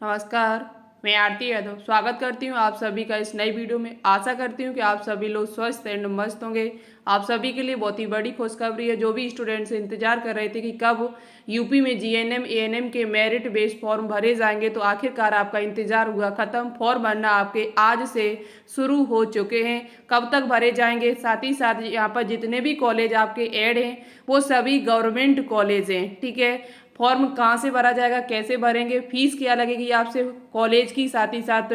नमस्कार। मैं आरती यादव स्वागत करती हूँ आप सभी का इस नई वीडियो में। आशा करती हूँ कि आप सभी लोग स्वस्थ एंड मस्त होंगे। आप सभी के लिए बहुत ही बड़ी खुशखबरी है। जो भी स्टूडेंट्स इंतजार कर रहे थे कि कब यूपी में जीएनएम एएनएम के मेरिट बेस्ड फॉर्म भरे जाएंगे, तो आखिरकार आपका इंतजार हुआ खत्म। फॉर्म भरना आपके आज से शुरू हो चुके हैं। कब तक भरे जाएंगे, साथ ही साथ यहाँ पर जितने भी कॉलेज आपके ऐड हैं वो सभी गवर्नमेंट कॉलेज हैं। ठीक है, फॉर्म कहाँ से भरा जाएगा, कैसे भरेंगे, फीस क्या लगेगी आपसे कॉलेज की, साथ ही साथ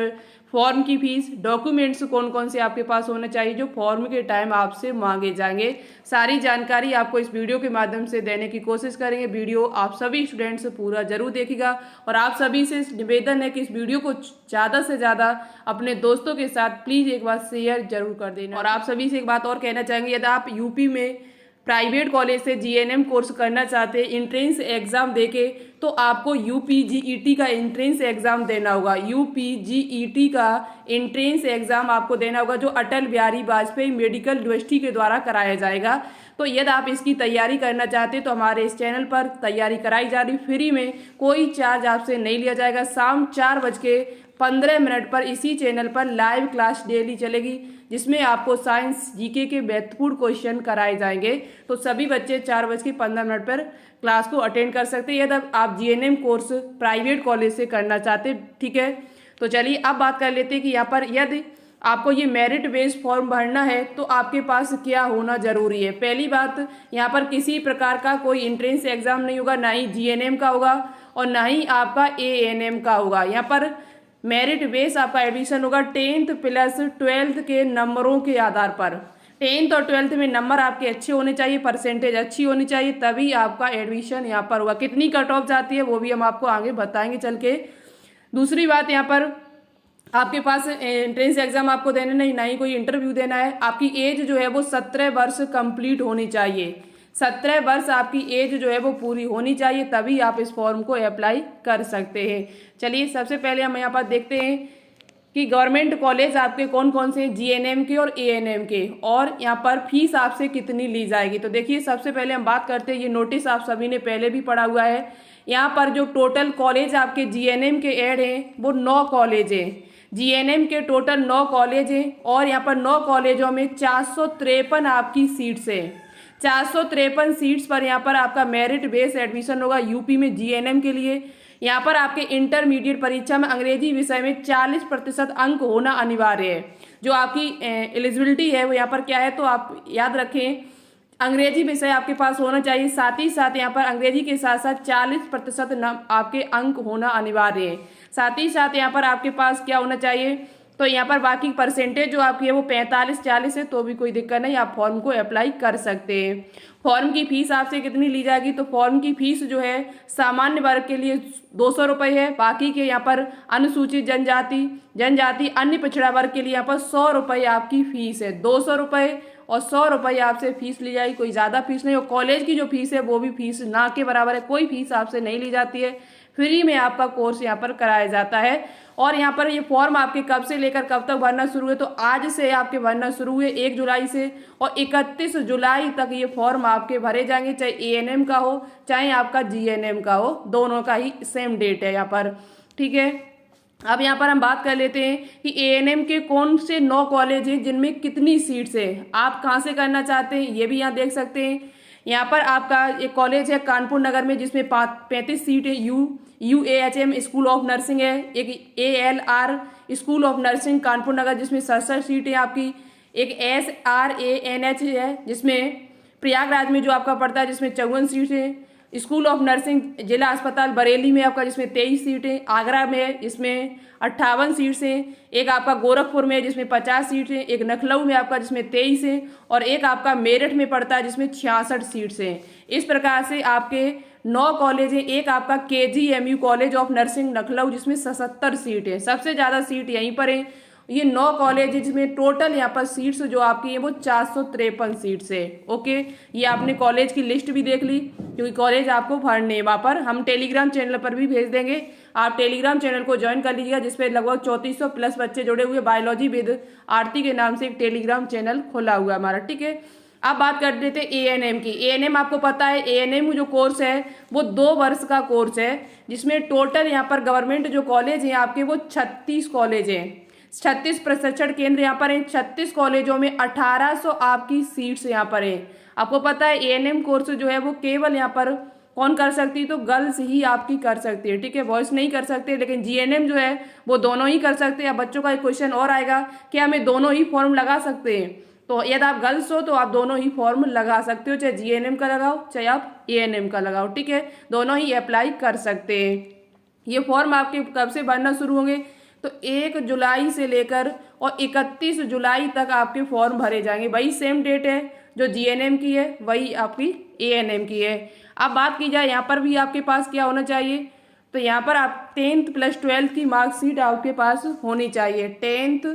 फॉर्म की फीस, डॉक्यूमेंट्स कौन कौन से आपके पास होने चाहिए जो फॉर्म के टाइम आपसे मांगे जाएंगे, सारी जानकारी आपको इस वीडियो के माध्यम से देने की कोशिश करेंगे। वीडियो आप सभी स्टूडेंट्स पूरा जरूर देखिएगा और आप सभी से निवेदन है कि इस वीडियो को ज़्यादा से ज़्यादा अपने दोस्तों के साथ प्लीज़ एक बार शेयर जरूर कर देना। और आप सभी से एक बात और कहना चाहेंगे, यदि आप यूपी में प्राइवेट कॉलेज से जीएनएम कोर्स करना चाहते हैं इंट्रेंस एग्जाम देके, तो आपको यूपीजीईटी का इंट्रेंस एग्जाम देना होगा। यूपीजीईटी का इंट्रेंस एग्जाम आपको देना होगा, जो अटल बिहारी वाजपेयी मेडिकल यूनिवर्सिटी के द्वारा कराया जाएगा। तो यदि आप इसकी तैयारी करना चाहते हैं तो हमारे इस चैनल पर तैयारी कराई जा रही फ्री में, कोई चार्ज आपसे नहीं लिया जाएगा। शाम 4:15 पर इसी चैनल पर लाइव क्लास डेली चलेगी, जिसमें आपको साइंस जीके के महत्वपूर्ण क्वेश्चन कराए जाएंगे। तो सभी बच्चे 4:15 पर क्लास को अटेंड कर सकते हैं यदि आप जीएनएम कोर्स प्राइवेट कॉलेज से करना चाहते हैं। ठीक है, तो चलिए अब बात कर लेते हैं कि यहाँ पर यदि आपको ये मेरिट बेस्ड फॉर्म भरना है तो आपके पास क्या होना जरूरी है। पहली बात, यहाँ पर किसी प्रकार का कोई एंट्रेंस एग्जाम नहीं होगा, ना ही जीएनएम का होगा और ना ही आपका एएनएम का होगा। यहाँ पर मेरिट बेस आपका एडमिशन होगा 10th प्लस 12th के नंबरों के आधार पर। 10th और 12th में नंबर आपके अच्छे होने चाहिए, परसेंटेज अच्छी होनी चाहिए, तभी आपका एडमिशन यहाँ पर होगा। कितनी कट ऑफ जाती है वो भी हम आपको आगे बताएंगे चल के। दूसरी बात, यहाँ पर आपके पास एंट्रेंस एग्जाम आपको देने नहीं, ना ही कोई इंटरव्यू देना है। आपकी एज जो है वो 17 वर्ष कंप्लीट होनी चाहिए। 17 वर्ष आपकी एज जो है वो पूरी होनी चाहिए, तभी आप इस फॉर्म को अप्लाई कर सकते हैं। चलिए सबसे पहले हम यहाँ पर देखते हैं कि गवर्नमेंट कॉलेज आपके कौन कौन से हैं, जीएनएम के और एएनएम के, और यहाँ पर फीस आपसे कितनी ली जाएगी। तो देखिए सबसे पहले हम बात करते हैं, ये नोटिस आप सभी ने पहले भी पढ़ा हुआ है। यहाँ पर जो टोटल कॉलेज आपके जीएनएम के ऐड हैं वो 9 कॉलेज हैं। जीएनएम के टोटल 9 कॉलेज हैं और यहाँ पर 9 कॉलेजों में 453 आपकी सीट्स हैं। 453 सीट्स पर यहाँ पर आपका मेरिट बेस एडमिशन होगा यूपी में जीएनएम के लिए। यहाँ पर आपके इंटरमीडिएट परीक्षा में अंग्रेजी विषय में 40% अंक होना अनिवार्य है। जो आपकी एलिजिबिलिटी है वो यहाँ पर क्या है, तो आप याद रखें अंग्रेजी विषय आपके पास होना चाहिए। साथ ही साथ यहाँ पर अंग्रेजी के साथ साथ 40% आपके अंक होना अनिवार्य है। साथ ही साथ यहाँ पर आपके पास क्या होना चाहिए, तो यहाँ पर बाकी परसेंटेज जो आपकी है वो 45-40 है, तो भी कोई दिक्कत नहीं, आप फॉर्म को अप्लाई कर सकते हैं। फॉर्म की फीस आपसे कितनी ली जाएगी, तो फॉर्म की फीस जो है सामान्य वर्ग के लिए 200 रुपये है। बाकी के यहाँ पर अनुसूचित जनजाति अन्य पिछड़ा वर्ग के लिए यहाँ पर 100 रुपये आपकी फीस है। 200 रुपये और 100 रुपये आपसे फीस ली जाएगी, कोई ज़्यादा फीस नहीं। और कॉलेज की जो फीस है वो भी फीस ना के बराबर है, कोई फीस आपसे नहीं ली जाती है। फ्री में आपका कोर्स यहाँ पर कराया जाता है। और यहाँ पर ये फॉर्म आपके कब से लेकर कब तक भरना शुरू है, तो आज से आपके भरना शुरू हुए 1 जुलाई से, और 31 जुलाई तक ये फॉर्म आपके भरे जाएंगे, चाहे एएनएम का हो चाहे आपका जीएनएम का हो, दोनों का ही सेम डेट है यहाँ पर। ठीक है, अब यहाँ पर हम बात कर लेते हैं कि एएनएम के कौन से 9 कॉलेज हैं जिनमें कितनी सीट्स है, आप कहाँ से करना चाहते हैं ये भी यहाँ देख सकते हैं। यहाँ पर आपका एक कॉलेज है कानपुर नगर में जिसमें 35 सीट है। यूएएचएम स्कूल ऑफ नर्सिंग है। एक एएलआर स्कूल ऑफ नर्सिंग कानपुर नगर जिसमें 67 सीट है आपकी। एक एसआरएएनएच है जिसमें प्रयागराज में जो आपका पड़ता है, जिसमें 54 सीट है। स्कूल ऑफ नर्सिंग जिला अस्पताल बरेली में आपका जिसमें 23 सीट है। आगरा में है जिसमें 58 सीट्स हैं। एक आपका गोरखपुर में है जिसमें 50 सीट है। एक लखनऊ में आपका जिसमें 23 है, और एक आपका मेरठ में पड़ता है जिसमें 66 सीट्स हैं। इस प्रकार से आपके 9 कॉलेज हैं। एक आपका KGMU college of nursing Lucknow जिसमें 77 सीट है, सबसे ज़्यादा सीट यहीं पर है। ये 9 कॉलेज है जिसमें टोटल यहाँ पर सीट्स जो आपकी है वो 453 सीट्स है। ओके, ये आपने कॉलेज की लिस्ट भी देख ली, क्योंकि कॉलेज आपको भरने वहाँ पर हम टेलीग्राम चैनल पर भी भेज देंगे। आप टेलीग्राम चैनल को ज्वाइन कर लीजिएगा, जिसपे लगभग 3400 प्लस बच्चे जुड़े हुए। बायोलॉजी विद आरती के नाम से एक टेलीग्राम चैनल खोला हुआ हमारा। ठीक है, अब बात कर लेते हैं एएनएम की। एएनएम आपको पता है, एएनएम जो कोर्स है वो 2 वर्ष का कोर्स है, जिसमें टोटल यहाँ पर गवर्नमेंट जो कॉलेज हैं आपके वो 36 कॉलेज हैं, 36 प्रशिक्षण केंद्र यहाँ पर हैं। 36 कॉलेजों में 1800 आपकी सीट्स यहाँ पर हैं। आपको पता है एएनएम कोर्स जो है वो केवल यहाँ पर कौन कर सकती है, तो गर्ल्स ही आपकी कर सकती है, ठीक है, बॉयज नहीं कर सकते। लेकिन जीएनएम जो है वो दोनों ही कर सकते हैं। अब बच्चों का एक क्वेश्चन और आएगा कि हमें दोनों ही फॉर्म लगा सकते हैं, तो यदि आप गर्ल्स हो तो आप दोनों ही फॉर्म लगा सकते हो, चाहे जीएनएम का लगाओ चाहे आप एएनएम का लगाओ, ठीक है, दोनों ही अप्लाई कर सकते हैं। ये फॉर्म आपके कब से भरना शुरू होंगे, तो 1 जुलाई से लेकर और 31 जुलाई तक आपके फॉर्म भरे जाएंगे। वही सेम डेट है जो जीएनएम की है, वही आपकी एएनएम की है। अब बात की जाए यहाँ पर भी आपके पास क्या होना चाहिए, तो यहाँ पर आप 10th प्लस 12th की मार्कशीट आपके पास होनी चाहिए। 10th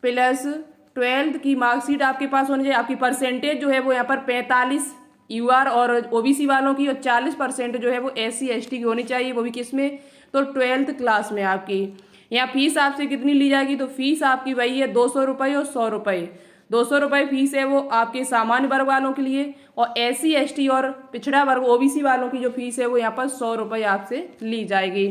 प्लस 12th की मार्कशीट आपके पास होनी चाहिए। आपकी परसेंटेज जो है वो यहाँ पर 45 यूआर और ओबीसी वालों की, और 40% जो है वो SC ST की होनी चाहिए, वो भी किसमें, तो 12th क्लास में आपकी। यहाँ फीस आपसे कितनी ली जाएगी, तो फीस आपकी वही है 200 रुपये और 100 रुपये। 200 रुपये फीस है वो आपके सामान्य वर्ग वालों के लिए, और SC ST और पिछड़ा वर्ग ओबीसी वालों की जो फीस है वो यहाँ पर 100 रुपये आपसे ली जाएगी,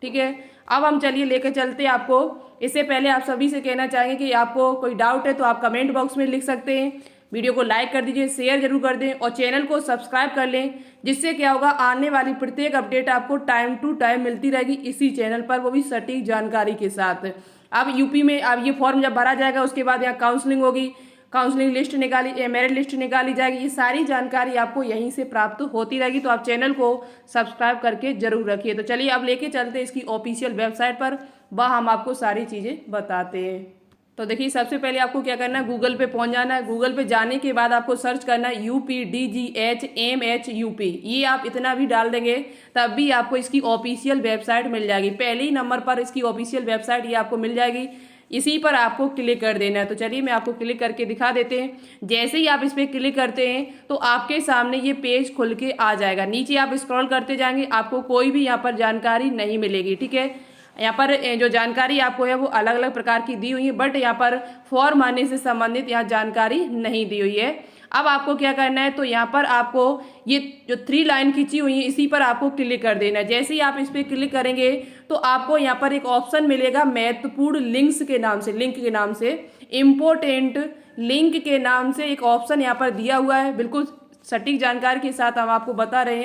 ठीक है। अब हम चलिए लेकर चलते हैं आपको। इससे पहले आप सभी से कहना चाहेंगे कि आपको कोई डाउट है तो आप कमेंट बॉक्स में लिख सकते हैं। वीडियो को लाइक कर दीजिए, शेयर जरूर कर दें और चैनल को सब्सक्राइब कर लें, जिससे क्या होगा, आने वाली प्रत्येक अपडेट आपको टाइम टू टाइम मिलती रहेगी इसी चैनल पर, वो भी सटीक जानकारी के साथ। अब यूपी में अब ये फॉर्म जब भरा जाएगा उसके बाद यहाँ काउंसलिंग होगी, काउंसलिंग लिस्ट निकाली, मेरिट लिस्ट निकाली जाएगी, ये सारी जानकारी आपको यहीं से प्राप्त होती रहेगी। तो आप चैनल को सब्सक्राइब करके जरूर रखिए। तो चलिए अब लेके चलते हैं इसकी ऑफिशियल वेबसाइट पर, वहाँ हम आपको सारी चीज़ें बताते हैं। तो देखिए सबसे पहले आपको क्या करना है, गूगल पे पहुंच जाना है। गूगल पे जाने के बाद आपको सर्च करना है UPDGHMHUP, ये आप इतना भी डाल देंगे तब भी आपको इसकी ऑफिशियल वेबसाइट मिल जाएगी। पहले ही नंबर पर इसकी ऑफिशियल वेबसाइट ये आपको मिल जाएगी, इसी पर आपको क्लिक कर देना है। तो चलिए मैं आपको क्लिक करके दिखा देते हैं। जैसे ही आप इस पर क्लिक करते हैं तो आपके सामने ये पेज खुल के आ जाएगा। नीचे आप स्क्रॉल करते जाएंगे, आपको कोई भी यहाँ पर जानकारी नहीं मिलेगी, ठीक है। यहाँ पर जो जानकारी आपको है वो अलग अलग प्रकार की दी हुई है, बट यहाँ पर फॉर्म आने से संबंधित यहाँ जानकारी नहीं दी हुई है। अब आपको क्या करना है, तो यहाँ पर आपको ये जो 3 लाइन खींची हुई है इसी पर आपको क्लिक कर देना है। जैसे ही आप इस पर क्लिक करेंगे तो आपको यहाँ पर एक ऑप्शन मिलेगा महत्वपूर्ण लिंक्स के नाम से, लिंक के नाम से, इम्पोर्टेंट लिंक के नाम से एक ऑप्शन यहाँ पर दिया हुआ है। बिल्कुल सटीक जानकारी के साथ हम आपको बता रहे हैं।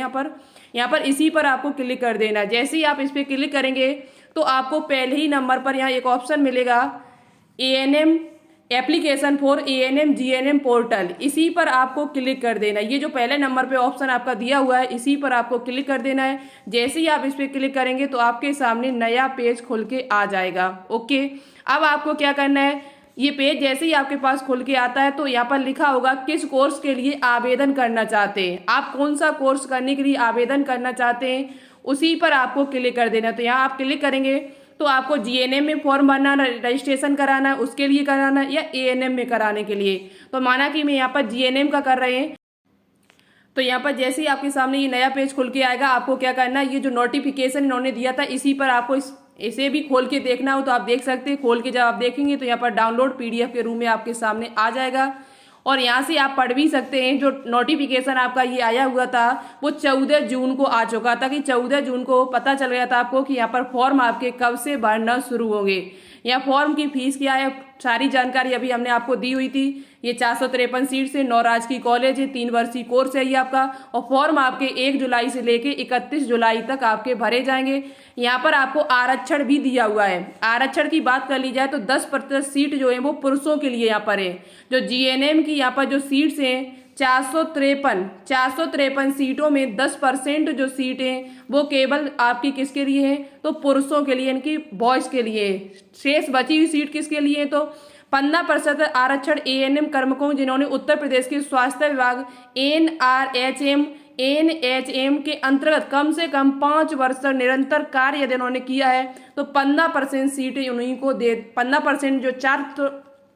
यहाँ पर इसी पर आपको क्लिक कर देना है। जैसे ही आप इस पर क्लिक करेंगे तो आपको पहले ही नंबर पर यहाँ एक ऑप्शन मिलेगा ANM application for ANM GNM portal, इसी पर आपको क्लिक कर देना है। ये जो पहले नंबर पे ऑप्शन आपका दिया हुआ है इसी पर आपको क्लिक कर देना है। जैसे ही आप इस पर क्लिक करेंगे तो आपके सामने नया पेज खुल के आ जाएगा। ओके, अब आपको क्या करना है, ये पेज जैसे ही आपके पास खुल के आता है तो यहाँ पर लिखा होगा किस कोर्स के लिए आवेदन करना चाहते हैं, आप कौन सा कोर्स करने के लिए आवेदन करना चाहते हैं, उसी पर आपको क्लिक कर देना। तो यहाँ आप क्लिक करेंगे तो आपको जीएनएम में फॉर्म भरना, रजिस्ट्रेशन कराना है, उसके लिए कराना है, या एएनएम में कराने के लिए। तो माना कि मैं यहाँ पर जीएनएम का कर रहे हैं, तो यहाँ पर जैसे ही आपके सामने ये नया पेज खुल के आएगा, आपको क्या करना है, ये जो नोटिफिकेशन इन्होंने दिया था इसी पर आपको इसे भी खोल के देखना हो तो आप देख सकते हैं। खोल के जब आप देखेंगे तो यहाँ पर डाउनलोड PDF के रूप में आपके सामने आ जाएगा, और यहाँ से आप पढ़ भी सकते हैं। जो नोटिफिकेशन आपका ये आया हुआ था वो 14 जून को आ चुका था, कि 14 जून को पता चल गया था आपको कि यहाँ पर फॉर्म आपके कब से भरना शुरू होंगे। यहाँ फॉर्म की फीस क्या है, सारी जानकारी अभी हमने आपको दी हुई थी। ये 453 सीट से 9 राजकीय कॉलेज है, 3 वर्षीय कोर्स है ये आपका, और फॉर्म आपके 1 जुलाई से लेके 31 जुलाई तक आपके भरे जाएंगे। यहाँ पर आपको आरक्षण भी दिया हुआ है। आरक्षण की बात कर ली जाए तो 10% सीट जो है वो पुरुषों के लिए यहाँ पर है। जो जीएनएम की यहाँ पर जो सीट्स हैं 453 सीटों में 10% जो सीट हैं वो केवल आपकी किसके लिए है, तो पुरुषों के लिए, इनकी बॉयज के लिए। शेष बची हुई सीट किसके लिए है, तो 15% आरक्षण एएनएम कर्मकों जिन्होंने उत्तर प्रदेश के स्वास्थ्य विभाग एनएचएम के अंतर्गत कम से कम 5 वर्ष तक निरंतर कार्य यदि उन्होंने किया है तो 15% सीटें उन्हीं को दे। 15% जो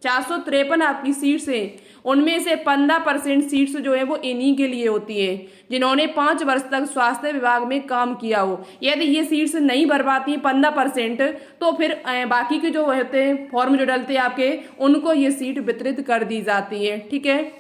453 आपकी सीट्स हैं उनमें से 15% सीट्स जो है वो इन्हीं के लिए होती है जिन्होंने 5 वर्ष तक स्वास्थ्य विभाग में काम किया हो। यदि ये सीट्स नहीं भर पाती हैं 15%, तो फिर बाकी के जो होते हैं फॉर्म जो डलते हैं आपके, उनको ये सीट वितरित कर दी जाती है। ठीक है,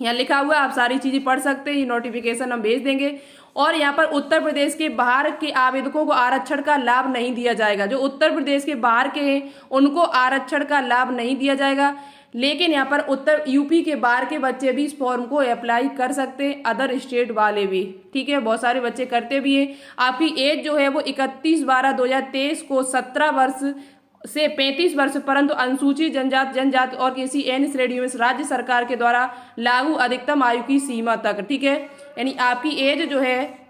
यहाँ लिखा हुआ है, आप सारी चीजें पढ़ सकते हैं। ये नोटिफिकेशन हम भेज देंगे। और यहाँ पर उत्तर प्रदेश के बाहर के आवेदकों को आरक्षण का लाभ नहीं दिया जाएगा। जो उत्तर प्रदेश के बाहर के हैं उनको आरक्षण का लाभ नहीं दिया जाएगा, लेकिन यहाँ पर उत्तर यूपी के बाहर के बच्चे भी इस फॉर्म को अप्लाई कर सकते हैं, अदर स्टेट वाले भी। ठीक है, बहुत सारे बच्चे करते भी हैं। आपकी एज जो है वो 31/12/2023 को 17 वर्ष से 35 वर्ष, परंतु अनुसूचित जनजाति और किसी अन्य श्रेणियों में राज्य सरकार के द्वारा लागू अधिकतम आयु की सीमा तक। ठीक है, यानी आपकी एज जो है,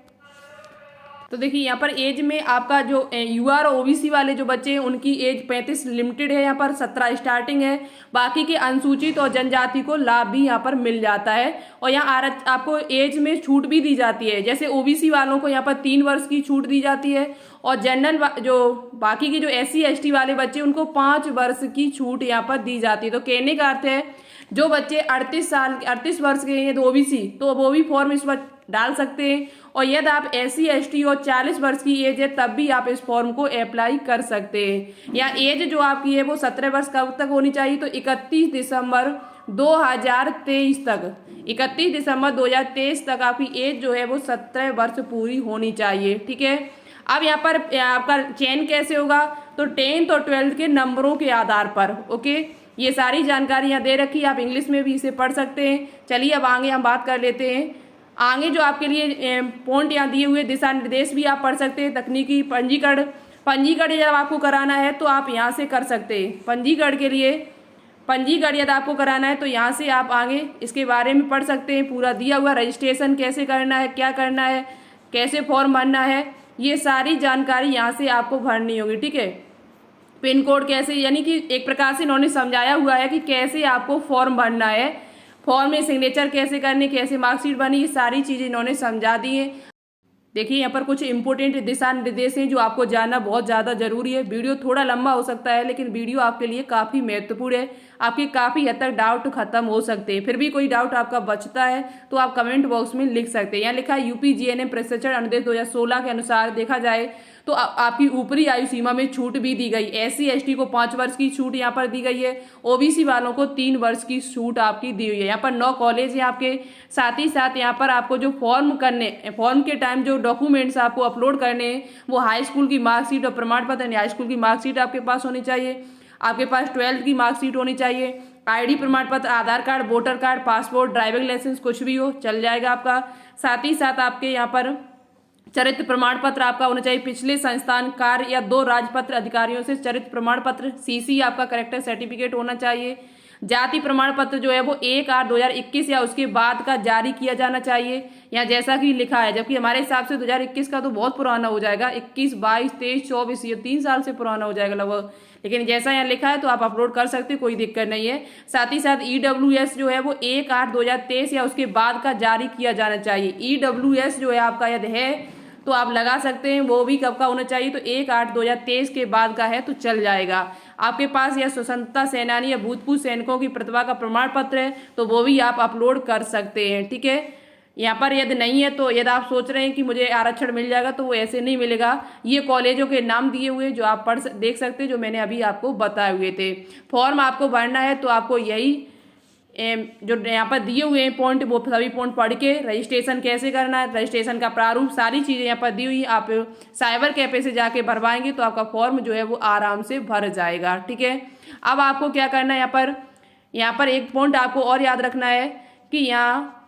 तो देखिए यहाँ पर एज में आपका जो यूआर और ओबीसी वाले जो बच्चे हैं उनकी एज 35 लिमिटेड है, यहाँ पर 17 स्टार्टिंग है। बाकी के अनुसूचित और जनजाति को लाभ भी यहाँ पर मिल जाता है। और यहाँ आपको एज में छूट भी दी जाती है। जैसे ओबीसी वालों को यहाँ पर 3 वर्ष की छूट दी जाती है, और जनरल जो बाकी के जो SC ST वाले बच्चे उनको 5 वर्ष की छूट यहाँ पर दी जाती है। तो कहने का अर्थ है जो बच्चे 38 वर्ष के हैं तो ओबीसी, तो वो भी फॉर्म इस वक्त डाल सकते हैं। और यदि आप SC ST और 40 वर्ष की एज है तब भी आप इस फॉर्म को अप्लाई कर सकते हैं। या एज जो आपकी है वो 17 वर्ष कब तक होनी चाहिए, तो 31 दिसंबर 2023 तक, 31 दिसंबर 2023 तक आपकी एज जो है वो 17 वर्ष पूरी होनी चाहिए। ठीक है, अब यहाँ पर आपका चयन कैसे होगा, तो 10th और 12th के नंबरों के आधार पर। ओके, ये सारी जानकारी यहाँ दे रखी है, आप इंग्लिश में भी इसे पढ़ सकते हैं। चलिए अब आगे हम बात कर लेते हैं। आगे जो आपके लिए पॉइंट यहाँ दिए हुए दिशा निर्देश भी आप पढ़ सकते हैं। तकनीकी पंजीकरण जब आपको कराना है तो आप यहाँ से कर सकते हैं। पंजीकरण यदि आपको कराना है तो यहाँ से आप आगे इसके बारे में पढ़ सकते हैं। पूरा दिया हुआ रजिस्ट्रेशन कैसे करना है, क्या करना है, कैसे फॉर्म भरना है, ये सारी जानकारी यहाँ से आपको भरनी होगी। ठीक है, पिन कोड कैसे, यानी कि एक प्रकार से इन्होंने समझाया हुआ है कि कैसे आपको फॉर्म भरना है, फॉर्म में सिग्नेचर कैसे करनी, कैसे मार्कशीट बनी, ये सारी चीजें इन्होंने समझा दी है। देखिए यहाँ पर कुछ इंपॉर्टेंट दिशा निर्देश हैं जो आपको जानना बहुत ज़्यादा जरूरी है। वीडियो थोड़ा लंबा हो सकता है लेकिन वीडियो आपके लिए काफ़ी महत्वपूर्ण है। आपके काफ़ी हद तक डाउट खत्म हो सकते हैं। फिर भी कोई डाउट आपका बचता है तो आप कमेंट बॉक्स में लिख सकते हैं। यहाँ लिखा है यूपी GNM प्रशिक्षण अनुदेश 2016 के अनुसार देखा जाए तो आपकी ऊपरी आयु सीमा में छूट भी दी गई। SC ST को 5 वर्ष की छूट यहाँ पर दी गई है। OBC वालों को 3 वर्ष की छूट आपकी दी हुई है। यहाँ पर 9 कॉलेज है आपके। साथ ही साथ यहाँ पर आपको जो फॉर्म के टाइम जो डॉक्यूमेंट्स आपको अपलोड करने हैं वो हाई स्कूल की मार्कशीट और प्रमाण पत्र, हाई स्कूल की मार्कशीट आपके पास होनी चाहिए। आपके पास 12th की मार्कशीट होनी चाहिए। ID प्रमाण पत्र, Aadhaar card, voter card, passport, driving licence कुछ भी हो चल जाएगा आपका। साथ ही साथ आपके यहाँ पर चरित्र प्रमाण पत्र आपका होना चाहिए। पिछले संस्थान कार्य या 2 राजपत्र अधिकारियों से चरित्र प्रमाण पत्र CC आपका करेक्टर सर्टिफिकेट होना चाहिए। जाति प्रमाण पत्र जो है वो 1/8/2021 या उसके बाद का जारी किया जाना चाहिए। यहाँ जैसा कि लिखा है, जबकि हमारे हिसाब से 2021 का तो बहुत पुराना हो जाएगा। 21, 22, 23, 24 ये 3 साल से पुराना हो जाएगा लगभग, लेकिन जैसा यहाँ लिखा है तो आप अपलोड कर सकते हैं, कोई दिक्कत नहीं है। साथ ही साथ EWS जो है वो 1/8/2023 या उसके बाद का जारी किया जाना चाहिए। EWS जो है आपका यदि है तो आप लगा सकते हैं, वो भी कब का होना चाहिए, तो 1/8/2023 के बाद का है तो चल जाएगा। आपके पास यह स्वतंत्रता सेनानी या भूतपूर्व सैनिकों की प्रतिभा का प्रमाण पत्र है तो वो भी आप अपलोड कर सकते हैं। ठीक है, यहाँ पर यदि नहीं है तो यदि आप सोच रहे हैं कि मुझे आरक्षण मिल जाएगा तो वो ऐसे नहीं मिलेगा। ये कॉलेजों के नाम दिए हुए जो आप देख सकते हैं, जो मैंने अभी आपको बताए हुए थे। फॉर्म आपको भरना है तो आपको यही जो यहाँ पर दिए हुए हैं पॉइंट वो सभी पॉइंट पढ़ के रजिस्ट्रेशन कैसे करना है, रजिस्ट्रेशन का प्रारूप, सारी चीज़ें यहाँ पर दी हुई। आप साइबर कैफे से जाके भरवाएंगे तो आपका फॉर्म जो है वो आराम से भर जाएगा। ठीक है, अब आपको क्या करना है, यहाँ पर एक पॉइंट आपको और याद रखना है कि यहाँ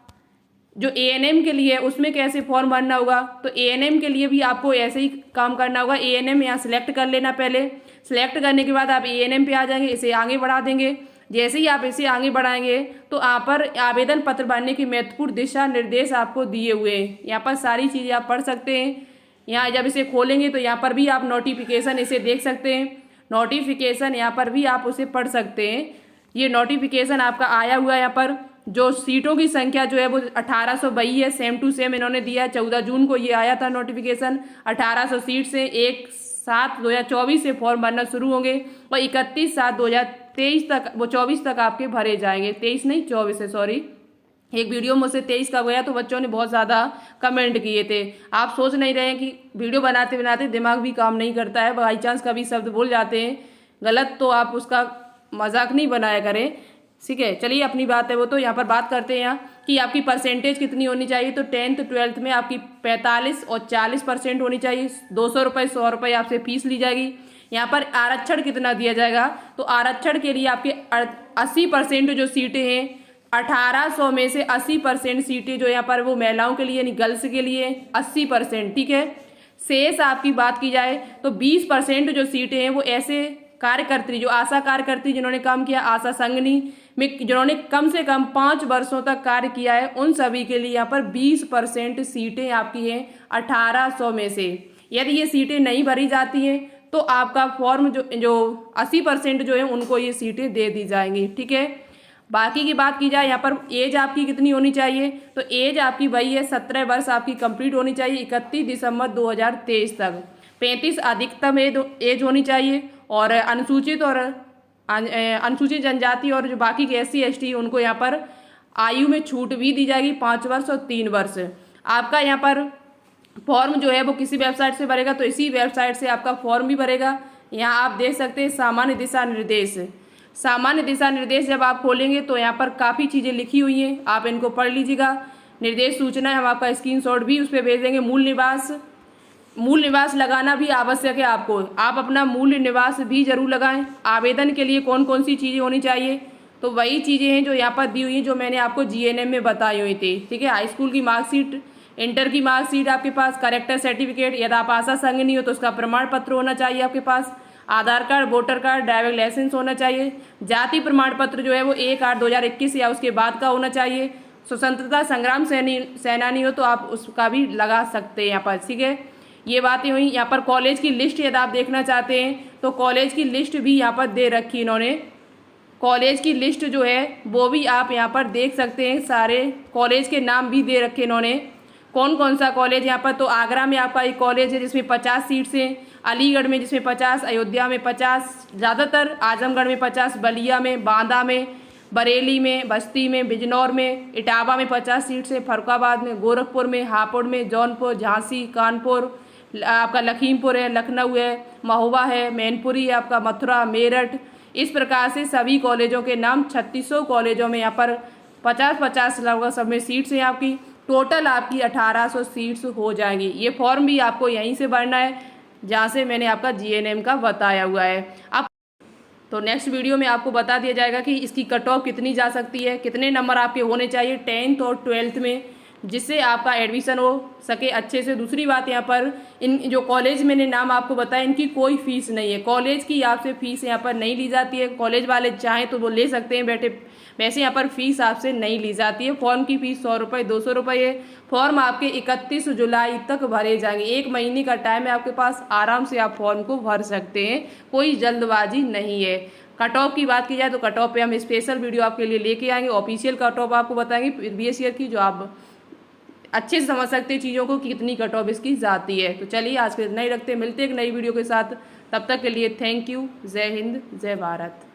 जो ANM के लिए उसमें कैसे फॉर्म भरना होगा। तो ANM के लिए भी आपको ऐसे ही काम करना होगा। ANM यहाँ सिलेक्ट कर लेना, पहले सिलेक्ट करने के बाद आप ANM पे आ जाएंगे, इसे आगे बढ़ा देंगे। जैसे ही आप इसे आगे बढ़ाएंगे तो यहाँ पर आवेदन पत्र भरने की महत्वपूर्ण दिशा निर्देश आपको दिए हुए हैं। यहाँ पर सारी चीज़ें आप पढ़ सकते हैं। यहाँ जब इसे खोलेंगे तो यहाँ पर भी आप नोटिफिकेशन इसे देख सकते हैं। नोटिफिकेशन यहाँ पर भी आप उसे पढ़ सकते हैं। ये नोटिफिकेशन आपका आया हुआ है। यहाँ पर जो सीटों की संख्या जो है वो 1822 है, सेम टू सेम इन्होंने दिया है। 14 जून को ये आया था नोटिफिकेशन। 1800 सीट से 1/7/2024 से फॉर्म भरना शुरू होंगे और 31/7/2023 तक वो 24 तक आपके भरे जाएंगे। 23 नहीं 24 है, सॉरी। एक वीडियो मुझसे 23 का गया तो बच्चों ने बहुत ज़्यादा कमेंट किए थे। आप सोच नहीं रहे हैं कि वीडियो बनाते बनाते दिमाग भी काम नहीं करता है, बाई चांस कभी शब्द बोल जाते हैं गलत, तो आप उसका मजाक नहीं बनाया करें। ठीक है। चलिए अपनी बात है वो तो यहाँ पर बात करते हैं यहाँ कि आपकी परसेंटेज कितनी होनी चाहिए। तो 10th 12th में आपकी 45 और 40% होनी चाहिए। 200 रुपये 100 रुपये आपसे फीस ली जाएगी। यहाँ पर आरक्षण कितना दिया जाएगा, तो आरक्षण के लिए आपके 80% जो सीटें हैं 1800 में से 80% सीटें जो यहाँ पर वो महिलाओं के लिए यानी गर्ल्स के लिए 80%, ठीक है। शेष आपकी बात की जाए तो 20% जो सीटें हैं वो ऐसे कार्यकर्त्री जो आशा कार्यकर्त्री जिन्होंने काम किया आशा संघनी में, जिन्होंने कम से कम 5 वर्षों तक कार्य किया है, उन सभी के लिए यहाँ पर 20% सीटें आपकी हैं 1800 में से। यदि ये सीटें नहीं भरी जाती हैं तो आपका फॉर्म जो 80% जो है उनको ये सीटें दे दी जाएंगी, ठीक है। बाकी की बात की जाए यहाँ पर एज आपकी कितनी होनी चाहिए, तो एज आपकी वही है 17 वर्ष आपकी कंप्लीट होनी चाहिए 31 दिसंबर 2023 तक। 35 अधिकतम एज होनी चाहिए। और अनुसूचित और अनुसूचित जनजाति और जो बाकी के SC ST उनको यहाँ पर आयु में छूट भी दी जाएगी 5 वर्ष और 3 वर्ष। आपका यहाँ पर फॉर्म जो है वो किसी वेबसाइट से भरेगा, तो इसी वेबसाइट से आपका फॉर्म भी भरेगा। यहाँ आप देख सकते हैं सामान्य दिशा निर्देश। सामान्य दिशा निर्देश जब आप खोलेंगे तो यहाँ पर काफ़ी चीज़ें लिखी हुई हैं, आप इनको पढ़ लीजिएगा। निर्देश सूचना हम आपका स्क्रीनशॉट भी उस पर भेज देंगे। मूल निवास लगाना भी आवश्यक है आपको, आप अपना मूल निवास भी जरूर लगाएं। आवेदन के लिए कौन कौन सी चीज़ें होनी चाहिए, तो वही चीज़ें हैं जो यहाँ पर दी हुई हैं जो मैंने आपको GNM में बताई हुई थी, ठीक है। हाई स्कूल की मार्कशीट, इंटर की मार्कशीट आपके पास, करेक्टर सर्टिफिकेट, यदि आप आशा संघ नहीं हो तो उसका प्रमाण पत्र होना चाहिए आपके पास, Aadhaar card, voter card, driving licence होना चाहिए। जाति प्रमाण पत्र जो है वो 1/8/2021 या उसके बाद का होना चाहिए। स्वतंत्रता संग्राम सेनानी हो तो आप उसका भी लगा सकते हैं यहाँ पर, ठीक है। ये बातें हुई। यहाँ पर कॉलेज की लिस्ट यदि आप देखना चाहते हैं तो कॉलेज की लिस्ट भी यहाँ पर दे रखी इन्होंने। कॉलेज की लिस्ट जो है वो भी आप यहाँ पर देख सकते हैं, सारे कॉलेज के नाम भी दे रखे इन्होंने, कौन कौन सा कॉलेज यहाँ पर। तो आगरा में आपका एक कॉलेज है जिसमें 50 सीट्स हैं, अलीगढ़ में जिसमें 50, अयोध्या में 50, ज़्यादातर आजमगढ़ में 50, बलिया में, बांदा में, बरेली में, बस्ती में, बिजनौर में, इटावा में 50 सीट्स हैं, फरुखाबाद में, गोरखपुर में, हापुड़ में, जौनपुर, झांसी, कानपुर, आपका लखीमपुर है, लखनऊ है, महोबा है, मैनपुरी है आपका, मथुरा, मेरठ। इस प्रकार से सभी कॉलेजों के नाम 3600 कॉलेजों में यहाँ पर 50-50 लगभग सब में सीट्स हैं आपकी। टोटल आपकी 1800 सीट्स हो जाएंगी। ये फॉर्म भी आपको यहीं से भरना है जहाँ से मैंने आपका GNM का बताया हुआ है। आप तो नेक्स्ट वीडियो में आपको बता दिया जाएगा कि इसकी कट ऑफ कितनी जा सकती है, कितने नंबर आपके होने चाहिए 10th और 12th में, जिससे आपका एडमिशन हो सके अच्छे से। दूसरी बात यहाँ पर इन जो कॉलेज मैंने नाम आपको बताया इनकी कोई फीस नहीं है, कॉलेज की आपसे फीस यहाँ पर नहीं ली जाती है। कॉलेज वाले चाहें तो वो ले सकते हैं बैठे, वैसे यहाँ पर फीस आपसे नहीं ली जाती है। फॉर्म की फीस 100 रुपये 200 रुपये है। फॉर्म आपके 31 जुलाई तक भरे जाएंगे, 1 महीने का टाइम है आपके पास, आराम से आप फॉर्म को भर सकते हैं, कोई जल्दबाजी नहीं है। कट ऑफ की बात की जाए तो कट ऑफ पे हम स्पेशल वीडियो आपके लिए लेके आएंगे, ऑफिशियल कट ऑफ आपको बताएंगे प्रीवियस ईयर की, जो आप अच्छे से समझ सकते हैं चीज़ों को कि कितनी कट ऑफ इसकी जाती है। तो चलिए आज के इतना ही रखते हैं, मिलते हैं एक नई वीडियो के साथ, तब तक के लिए थैंक यू। जय हिंद, जय भारत।